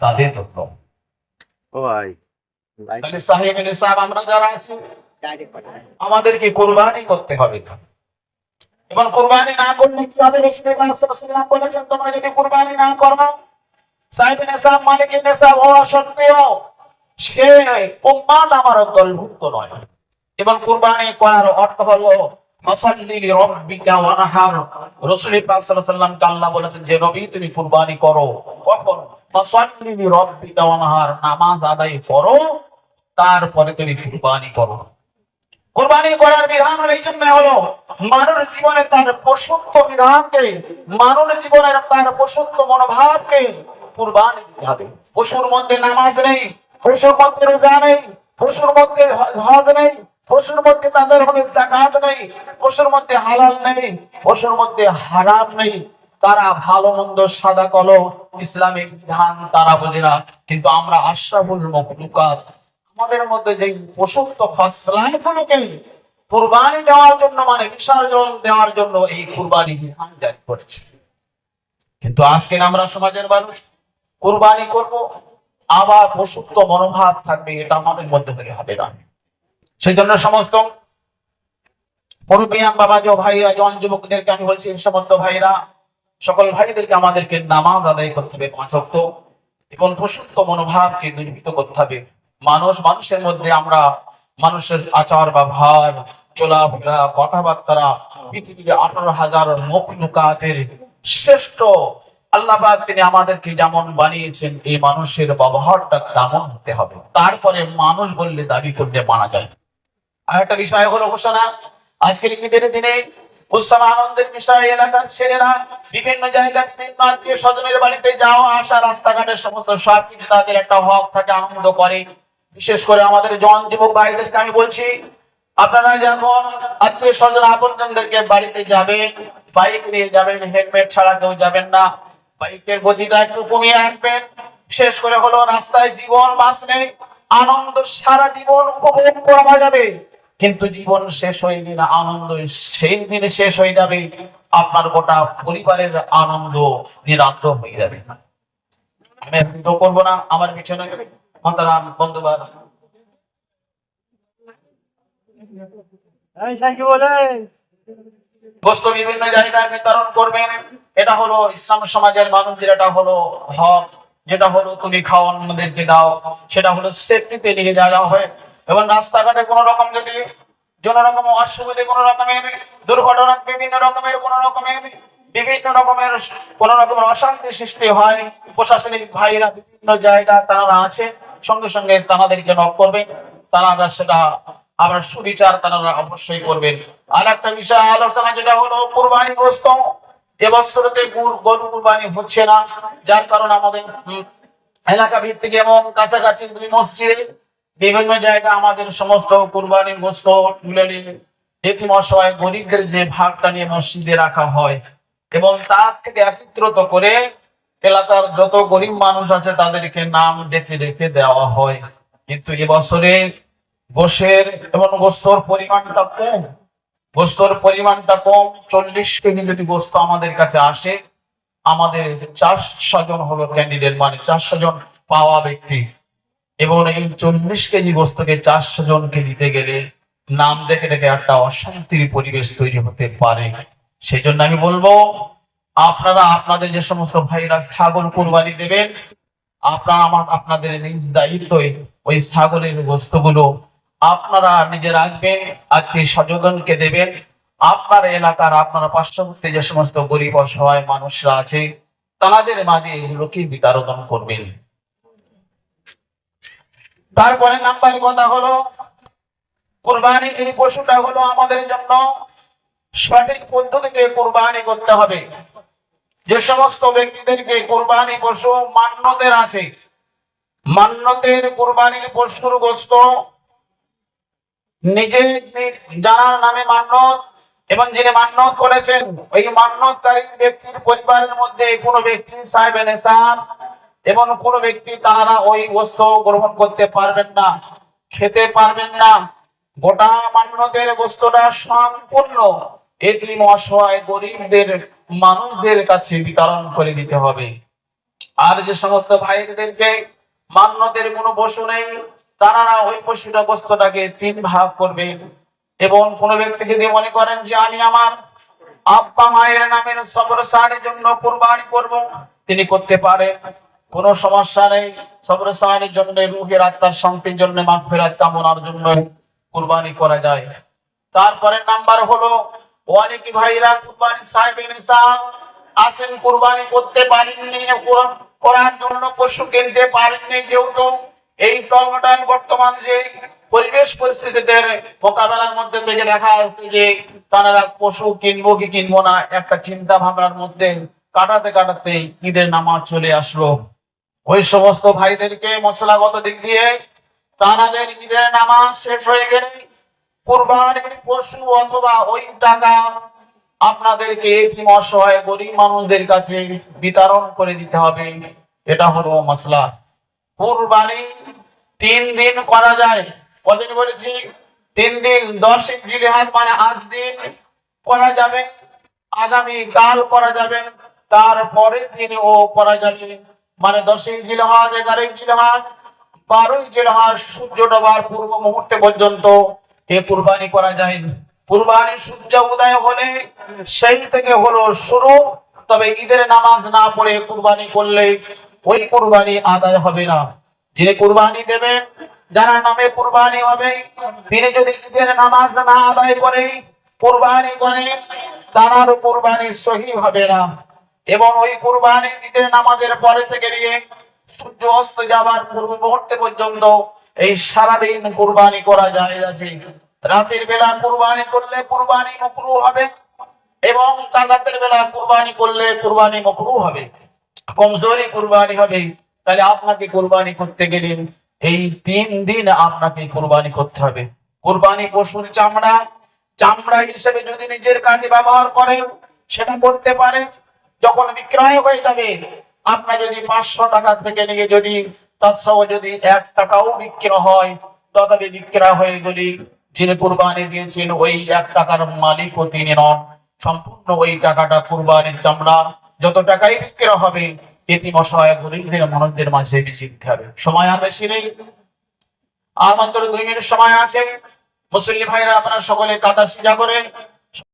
তাদের জন্য। তাহলে সাহেবের হিসাব আমরা যারা আছি আমাদেরকে কোরবানি করতে হবে, এবং কোরবানি না করলে কি হবে? রাসূলুল্লাহ বলেছেন তোমরা যদি কোরবানি না করো, সাহেবের হিসাব মালিকের হিসাব হওয়া সত্ত্বেও সে উম্মাত আমার দলভুক্ত নয়। এবং কোরবানি করার অর্থ হলো ফাসাল্লি লিরাব্বিকা ওয়ানহার। রাসূল পাক সাল্লাল্লাহু আলাইহি ওয়াসাল্লামকে আল্লাহ বলেছেন যে নবী তুমি কুরবানি করো। কখন? ফাসাল্লি লিরাব্বিকা ওয়ানহার, নামাজ আদায় করো তারপরে তুমি কুরবানি করো। কুরবানি করার বিধান এই জন্য হলো মানব জীবনে তার পশুত্ব বিধানকে, মানব জীবনের তার পশুত্ব মনোভাবকে কুরবানি দিতে হবে। পশুর মধ্যে নামাজ নেই, পশুর মধ্যে রোজা নেই, পশুর মধ্যে হজ নেই, পশুর মধ্যে তাদের হলে যাকাত নেই, পশুর মধ্যে হালাল নেই, পশুর মধ্যে হারাম নেই। তারা ভালো মন্দ সাদা কলো ইসলামিক বিধান তারা বোঝে না। কিন্তু আমরা আশরাফুল মাখলুকাত আমাদের মধ্যে যে পশুত্ব খসলাগুলোকে কুরবানি দেওয়ার জন্য, মানে বিসর্জন দেওয়ার জন্য এই কুরবানি বিধান জারি করেছে। কিন্তু আজকে আমরা সমাজের মানুষ কুরবানি করব আবার পশুত্ব মনোভাব থাকবে, এটা আমাদের মধ্যে থেকে হবে না। সেই জন্য সমস্ত মুরব্বিয়ান বাবা ভাইরা জওয়ান যুবকদেরকে আমি বলছি, সমস্ত ভাইরা সকল ভাইদেরকে আমাদেরকে নামাজ আদায় করতে হবে পাঁচ ওয়াক্ত, এবং পশুত্ব মনোভাবকে দূরীভূত করতে হবে। মানুষের মধ্যে আমরা মানুষের আচার ব্যবহার, চলাফেরা, কথাবার্তা পৃথিবীর 18,000 মখলুকাতের শ্রেষ্ঠ আল্লাহ পাক তিনি আমাদেরকে যেমন বানিয়েছেন এই মানুষের ব্যবহারটা তেমন হতে হবে। তারপরে মানুষ বললে দাবি করলে মানা যায়। আর একটা বিষয় হলো ঘোষণা, আজকের ঈদের দিনে উৎসব আনন্দের বিষয় এলাকার ছেলেরা বিভিন্ন জায়গায় বিভিন্ন আত্মীয় স্বজনের বাড়িতে যাওয়া আসা, রাস্তাঘাটের সমস্ত সব কিছু তাদের একটা হক থাকে, আনন্দ করে। বিশেষ করে আমাদের জওয়ান যুবক ভাইদেরকে আমি বলছি, আপনারা যখন আত্মীয় স্বজন আপনজনদেরকে বাড়িতে যাবেন, বাইক নিয়ে যাবেন, হেলমেট ছাড়া কেউ যাবেন না। বাইকের গতিটা একটু কমিয়ে রাখবেন। বিশেষ করে হলো রাস্তায় জীবন বাঁচলে আনন্দ সারা জীবন উপভোগ করা যাবে, কিন্তু জীবন শেষ হয়ে গেলে আনন্দ সেই দিনে শেষ হয়ে যাবে, আপনার গোটা পরিবারের আনন্দ নিরাদ্র হয়ে যাবে। আমি একটু করবো না, আমার পিছনে মহতারাম বন্ধুবার বস্তু বিভিন্ন জায়গায় বিতরণ করবেন। এটা হলো ইসলাম সমাজের মানুষদের এটা হলো হক, যেটা হলো তুমি খাওয়ানোদেরকে দাও, সেটা হলো সেফটিতে নিয়ে যাওয়া হয়। এবং রাস্তাঘাটে কোনো রকম যদি কোনো রকম অসুবিধে, কোনো রকমের দুর্ঘটনা, বিভিন্ন রকমের কোনো রকমের অশান্তি সৃষ্টি হয়, প্রশাসনিক ভাইরা বিভিন্ন জায়গা তারা আছে, সঙ্গে সঙ্গে তাদেরকে নক করবেন, তারা সেটা আবার সুবিচার তারা অবশ্যই করবেন। আর একটা বিষয় আলোচনা যেটা হলো কুরবানি গোশত, এবছরতে গরু কুরবানি হচ্ছে না, যার কারণে আমাদের এলাকা ভিত্তিক এবং কাছাকাছি দুই মসজিদে বিভিন্ন জায়গা আমাদের সমস্ত কুরবানির গোশত তুলে নিয়ে এতিম অসহায় গরিবদের যে ভাগটা নিয়ে মসজিদে রাখা হয়, এবং তার থেকে একত্রিত করে এলাকার যত গরিব মানুষ আছে তাদেরকে নাম ডেকে ডেকে দেওয়া হয়। কিন্তু এবছরে গোশের এবং গোস্তর পরিমাণটা কম। 40 কেজি যদি গোস্ত আমাদের কাছে আসে, আমাদের 400 জন হলো ক্যান্ডিডেট, মানে 400 জন পাওয়া ব্যক্তি, এবং এই 40 কেজি গোস্তকে 400 জনকে দিতে গেলে নাম ডেকে ডেকে একটা অশান্তির পরিবেশ তৈরি হতে পারে। সেই জন্য আমি বলবো, আপনারা আপনাদের যে সমস্ত ভাইরা ছাগল কুরবানি দেবেন, আপনাদের নিজ দায়িত্বে ওই ছাগলের গোস্তগুলো আপনারা নিজে রাখবেন, আত্মীয় স্বজনকে দেবেন। আপনার এলাকার, আপনার পার্শ্ববর্তী যে সমস্ত গরিব অসহায় মানুষরা আছে তাদের মাঝে এগুলোকে বিতরণ করবেন। তারপরে নাম্বার কথা হলো, কুরবানি এই পশুটা হলো আমাদের জন্য সঠিক পদ্ধতিতে কুরবানি করতে হবে। যে সমস্ত ব্যক্তিদেরকে কুরবানি পশু মান্যতের আছে, মান্যতের কুরবানির পশুর গোশত নিজে যার নামে মান্যত এবং যিনি মান্যত করেছেন, ওই মান্যতকারী ব্যক্তির পরিবারের মধ্যে কোনো ব্যক্তি সাহেবে নেশাব এবং কোন ব্যক্তি তারা ওই গোশত গ্রহণ করতে পারবেন না, খেতে পারবেন না। গোটা মান্যতের গোশতটা সম্পূর্ণ এতিম অসহায় গরিবদের মানুষদের কাছে বিতরণ করে দিতে হবে। আর যে সমস্ত ভাইদেরকে মান্যতের কোনো পশু নেই, তারা ওই পশুটা গোস্তটাকে 3 ভাগ করবে। এবং কোন ব্যক্তি যদি মনে করেন যে আমি আমার আব্বা মায়ের নামের সবরসানের জন্য কুরবানি করব, তিনি করতে পারেন, কোনো সমস্যা নেই। সবরসানের জন্য, রূহের আত্মার শান্তির জন্য, মাগফিরাত কামনার জন্য কুরবানি করা যায়। তারপরে নাম্বার হলো, অনেক ভাইরা কুরবানি সাহেবের নিসাব আসেন, কুরবানি করতে পারেননি, করার জন্য পশু কিনতে পারেননি, যেহেতু এই টলমটাল বর্তমান যে পরিবেশ পরিস্থিতিতে মোকাবেলার মধ্যে থেকে দেখা যাচ্ছে যে তারা পশু কিনবো কি কিনবো না একটা চিন্তা ভাবনার মধ্যে কাটাতে কাটাতে ঈদের নামাজ চলে আসলো। ওই সমস্ত ভাইদেরকে মশলাগত দিক দিয়ে তাদের ঈদের নামাজ শেষ হয়ে গেলে কুরবানির পশু অথবা ওই টাকা আপনাদেরকে এতিম অসহায় গরিব মানুষদের কাছে বিতরণ করে দিতে হবে। এটা হলো মশলা। কুরবানি 3 দিন করা যায়। কদিন বলেছি? 3 দিন। 10 জিলহজ মানে আজ দিন করা যাবে, আগামী কাল করা যাবে, তারপরে দিনও করা যাবে। মানে 10 জিলহজ, 11 জিলহজ, 12 জিলহজ সূর্য ডোবার পূর্ব মুহূর্তে পর্যন্ত এই কুরবানি করা যায়। কুরবানি সূর্য উদয় হলে সেই থেকে হলো শুরু। তবে ঈদের নামাজ না পড়ে কুরবানি করলে ওই কুরবানি আদায় হবে না। যিনি কুরবানি দেবেন, যার নামে কুরবানি হবে, তিনি যদি ঈদের নামাজ না আদায় করে কুরবানি করে, তার কুরবানি সহি হবে না। এবং ওই কুরবানি ঈদের নামাজের পরে থেকে নিয়ে সূর্য অস্ত যাবার পূর্ব মুহূর্তে পর্যন্ত এই সারাদিন কুরবানি করা যায় আছে। রাতের বেলা কুরবানি করলে কুরবানি মাকরুহ হবে, এবং রাতের বেলা কুরবানি করলে কুরবানি মাকরুহ হবে, কমজোরি কুরবানি হবে। তাহলে আপনাকে কুরবানি করতে গেলে এই 3 দিন আপনাকে কুরবানি করতে হবে। কুরবানি পশুর চামড়া, চামড়া হিসেবে যদি নিজের কাজে ব্যবহার করেন সেটা করতে পারে। যখন বিক্রয় হয়ে যাবে, আপনার যদি 500 টাকা থেকে নিয়ে যদি তৎসহ যদি 1 টাকাও বিক্রি হয়, তথাপি বিক্রয় হয়ে যদি যিনি কুরবানি দিয়েছেন ওই 1 টাকার মালিকও তিনি নন। সম্পূর্ণ ওই টাকাটা কুরবানির চামড়া যত টাকাই বিক্রি হবে এতিম অসহায় গরিবদের মানুষদের মাঝে বেশি দিতে হবে। সময় আছে সিনেই আর মাত্র 2 মিনিট সময় আছে। মুসলিম ভাইরা আপনারা সকলে কাতা সিজা করে